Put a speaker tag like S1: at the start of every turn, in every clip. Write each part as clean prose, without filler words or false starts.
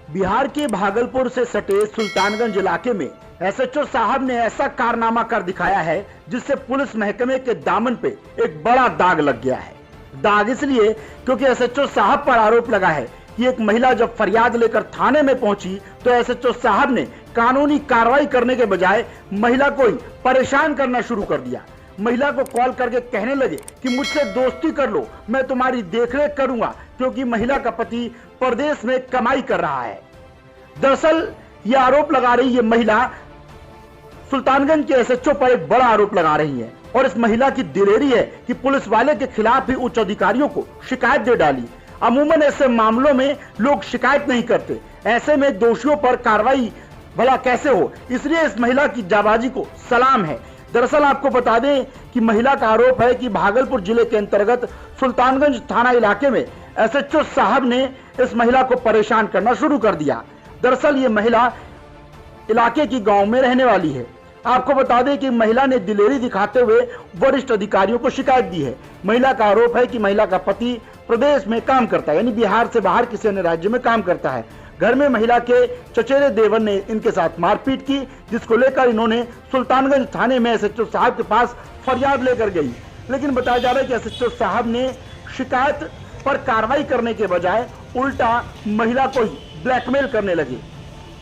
S1: बिहार के भागलपुर से सटे सुल्तानगंज इलाके में एसएचओ साहब ने ऐसा कारनामा कर दिखाया है जिससे पुलिस महकमे के दामन पे एक बड़ा दाग लग गया है। दाग इसलिए क्योंकि एसएचओ साहब पर आरोप लगा है कि एक महिला जब फरियाद लेकर थाने में पहुंची तो एसएचओ साहब ने कानूनी कार्रवाई करने के बजाय महिला को ही परेशान करना शुरू कर दिया। महिला को कॉल करके कहने लगे कि मुझसे दोस्ती कर लो, मैं तुम्हारी देखरेख करूंगा, क्योंकि महिला का पति प्रदेश में कमाई कर रहा है। दरअसल ये आरोप लगा रही ये महिला सुल्तानगंज के एसएचओ पर एक बड़ा आरोप लगा रही है और इस महिला की दिलेरी है कि पुलिस वाले के खिलाफ ही उच्च अधिकारियों को शिकायत दे डाली। अमूमन ऐसे मामलों में लोग शिकायत नहीं करते, ऐसे में दोषियों पर कार्रवाई भला कैसे हो, इसलिए इस महिला की जाबाजी को सलाम है। दरअसल आपको बता दें कि महिला का आरोप है कि भागलपुर जिले के अंतर्गत सुल्तानगंज थाना इलाके में एसएचओ साहब ने इस महिला को परेशान करना शुरू कर दिया। दरअसल ये महिला इलाके की गांव में रहने वाली है। आपको बता दें कि महिला ने दिलेरी दिखाते हुए वरिष्ठ अधिकारियों को शिकायत दी है। महिला का आरोप है कि महिला का पति प्रदेश में काम करता है, यानी बिहार से बाहर किसी अन्य राज्य में काम करता है। घर में महिला के चचेरे देवर ने इनके साथ मारपीट की, जिसको लेकर इन्होंने सुल्तानगंज थाने में एसएचओ साहब के पास फरियाद लेकर गई। लेकिन बताया जा रहा है कि एसएचओ साहब ने शिकायत पर कार्रवाई करने के बजाय उल्टा महिला को ही ब्लैकमेल करने लगे।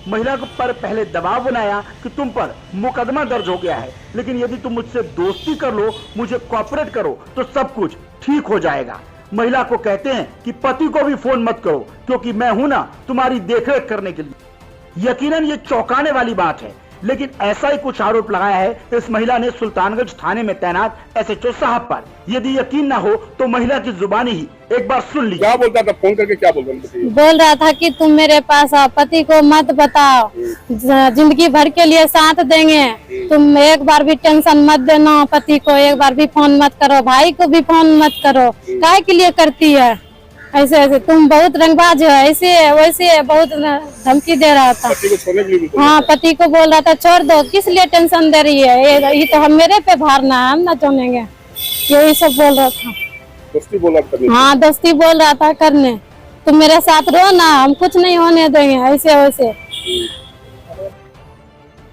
S1: महिला को पर पहले दबाव बनाया कि तुम पर मुकदमा दर्ज हो गया है, लेकिन यदि तुम मुझसे दोस्ती कर लो, मुझे कोऑपरेट करो तो सब कुछ ठीक हो जाएगा। महिला को कहते हैं कि पति को भी फोन मत करो, क्योंकि मैं हूं ना तुम्हारी देखरेख करने के लिए। यकीनन ये चौंकाने वाली बात है, लेकिन ऐसा ही कुछ आरोप लगाया है इस महिला ने सुल्तानगंज थाने में तैनात एसएचओ साहब पर। यदि यकीन ना हो तो महिला की जुबानी ही एक बार सुन ली।
S2: क्या बोलता था फोन करके, क्या
S3: बोल रहा था कि तुम मेरे पास आओ, पति को मत बताओ, जिंदगी भर के लिए साथ देंगे, तुम एक बार भी टेंशन मत देना, पति को एक बार भी फोन मत करो, भाई को भी फोन मत करो, काहे के लिए करती है ऐसे ऐसे, तुम बहुत रंगबाज हो, ऐसे वैसे बहुत धमकी दे रहा था।
S2: पति को छोड़ने के लिए
S3: हाँ, पति को बोल रहा था छोड़ दो, किस लिए टेंशन दे रही है, ये तो हम मेरे पे भारना है, हम ना छोड़ेंगे, यही सब बोल रहा था।
S2: दोस्ती बोला करने।
S3: हाँ, दोस्ती बोल रहा था करने, तुम मेरे साथ रहो ना, हम कुछ नहीं होने देंगे, ऐसे वैसे।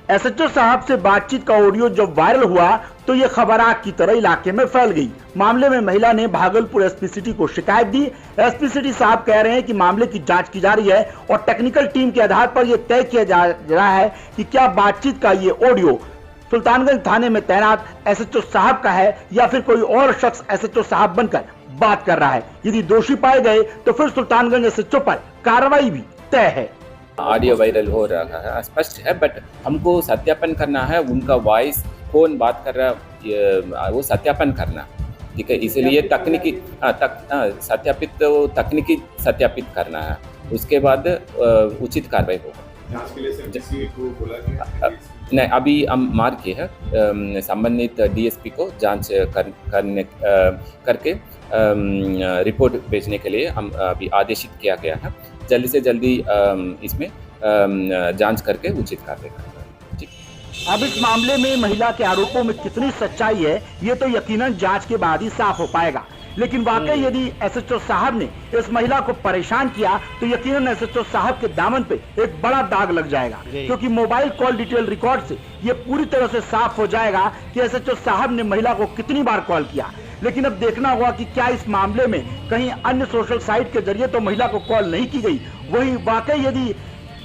S1: एसएचओ साहब से बातचीत का ऑडियो जब वायरल हुआ तो ये खबर आग की तरह इलाके में फैल गई। मामले में महिला ने भागलपुर एसपी सिटी को शिकायत दी। एसपी सिटी साहब कह रहे हैं कि मामले की जांच की जा रही है और टेक्निकल टीम के आधार पर यह तय किया जा रहा है कि क्या बातचीत का ये ऑडियो सुल्तानगंज थाने में तैनात एसएचओ साहब का है या फिर कोई और शख्स एसएचओ साहब बनकर बात कर रहा है। यदि दोषी पाए गए तो फिर सुल्तानगंज एसएचओ पर कार्रवाई भी तय है।
S4: ऑडियो वायरल हो रहा है, स्पष्ट है, बट हमको सत्यापन करना है, उनका वॉइस कौन बात कर रहा है वो सत्यापन करना, ठीक है। इसलिए तकनीकी सत्यापित तकनीकी सत्यापित करना है, उसके बाद उचित कार्रवाई होगा।
S2: जांच के लिए सर किसी को बोला गया?
S4: नहीं, अभी हम मार्ग किए हैं, संबंधित डीएसपी को जांच करके रिपोर्ट भेजने के लिए हम अभी आदेशित किया गया है। जल्दी से जल्दी इसमें जांच करके उचित कार्रवाई करेंगे।
S1: अब इस मामले में महिला के आरोपों में कितनी सच्चाई है ये तो यकीनन जांच के बाद ही साफ हो पाएगा। लेकिन वाकई यदि एसएचओ साहब ने इस महिला को परेशान किया तो यकीनन एसएचओ साहब के दामन पे एक बड़ा दाग लग जाएगा, क्योंकि मोबाइल कॉल डिटेल रिकॉर्ड से ये पूरी तरह से साफ हो जाएगा कि एसएचओ साहब ने महिला को कितनी बार कॉल किया। लेकिन अब देखना होगा कि क्या इस मामले में कहीं अन्य सोशल साइट के जरिए तो महिला को कॉल नहीं की गई, वही वाकई यदि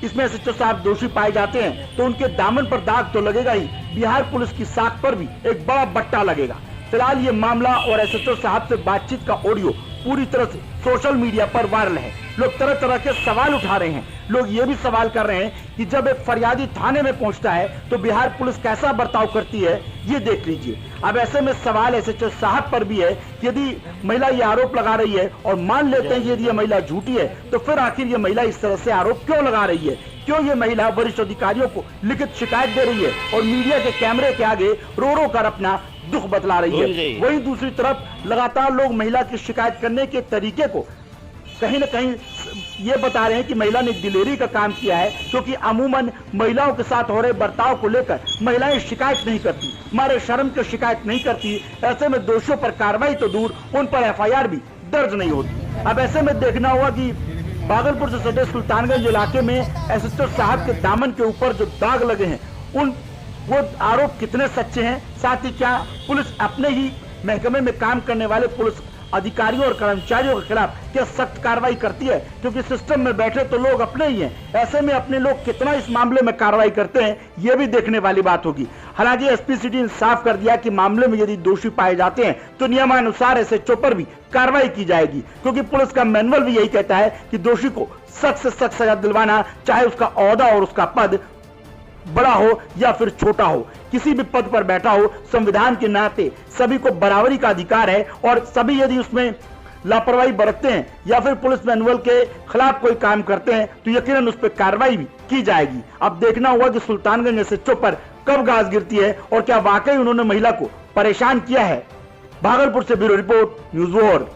S1: इसमें एसएचओ साहब दोषी पाए जाते हैं तो उनके दामन पर दाग तो लगेगा ही, बिहार पुलिस की साख पर भी एक बड़ा बट्टा लगेगा। फिलहाल ये मामला और एसएचओ साहब से बातचीत का ऑडियो पूरी तरह से सोशल मीडिया पर वायरल है। लोग तरह तरह के सवाल उठा रहे हैं। लोग ये भी सवाल कर रहे हैं कि जब एक फरियादी थाने में पहुंचता है तो बिहार पुलिस कैसा बर्ताव करती है, ये देख लीजिए। अब ऐसे में सवाल एसएचओ साहब पर भी है कि यदि महिला ये आरोप लगा रही है और मान लेते हैं कि यदि ये महिला झूठी है तो फिर आखिर ये महिला इस तरह से आरोप क्यों लगा रही है, क्यों ये महिला वरिष्ठ अधिकारियों को लिखित शिकायत दे रही है और मीडिया के कैमरे के आगे रो रो कर अपना दुख बतला रही है। वहीं दूसरी तरफ लगातार लोग महिला की शिकायत करने के तरीके को कहीं न कहीं ये बता रहे हैं कि महिला ने दिलेरी का काम किया है, क्योंकि अमूमन महिलाओं के साथ हो रहे बर्ताव को लेकर महिलाएं शिकायत नहीं करती, मारे शर्म की शिकायत नहीं करती। ऐसे में दोषियों पर कार्रवाई तो दूर, उन पर एफआईआर भी दर्ज नहीं होती। अब ऐसे में देखना होगा कि भागलपुर से सटे सुल्तानगंज इलाके में एसएचओ साहब के दामन के ऊपर जो दाग लगे हैं वो आरोप कितने सच्चे हैं, साथ ही क्या पुलिस अपने ही महकमे में काम करने वाले पुलिस अधिकारियों और कर्मचारियों के खिलाफ क्या सख्त कार्रवाई करती है, क्योंकि सिस्टम में बैठे तो लोग अपने ही हैं। ऐसे में अपने लोग कितना इस मामले में कार्रवाई करते हैं ये भी देखने वाली बात होगी। हालांकि एसपी सिटी ने साफ कर दिया कि मामले में यदि दोषी पाए जाते हैं तो नियमानुसार एसएचओ पर भी कार्रवाई की जाएगी, क्योंकि पुलिस का मैनुअल भी यही कहता है कि दोषी को सख्त से सख्त सजा दिलवाना, चाहे उसका ओहदा और उसका पद बड़ा हो या फिर छोटा हो, किसी भी पद पर बैठा हो, संविधान के नाते सभी को बराबरी का अधिकार है और सभी यदि उसमें लापरवाही बरतते हैं या फिर पुलिस मैनुअल के खिलाफ कोई काम करते हैं तो यकीनन उस पर कार्रवाई भी की जाएगी। अब देखना होगा कि सुल्तानगंज एसएचओ पर कब गाज गिरती है और क्या वाकई उन्होंने महिला को परेशान किया है। भागलपुर से ब्यूरो रिपोर्ट, न्यूज़ वॉर।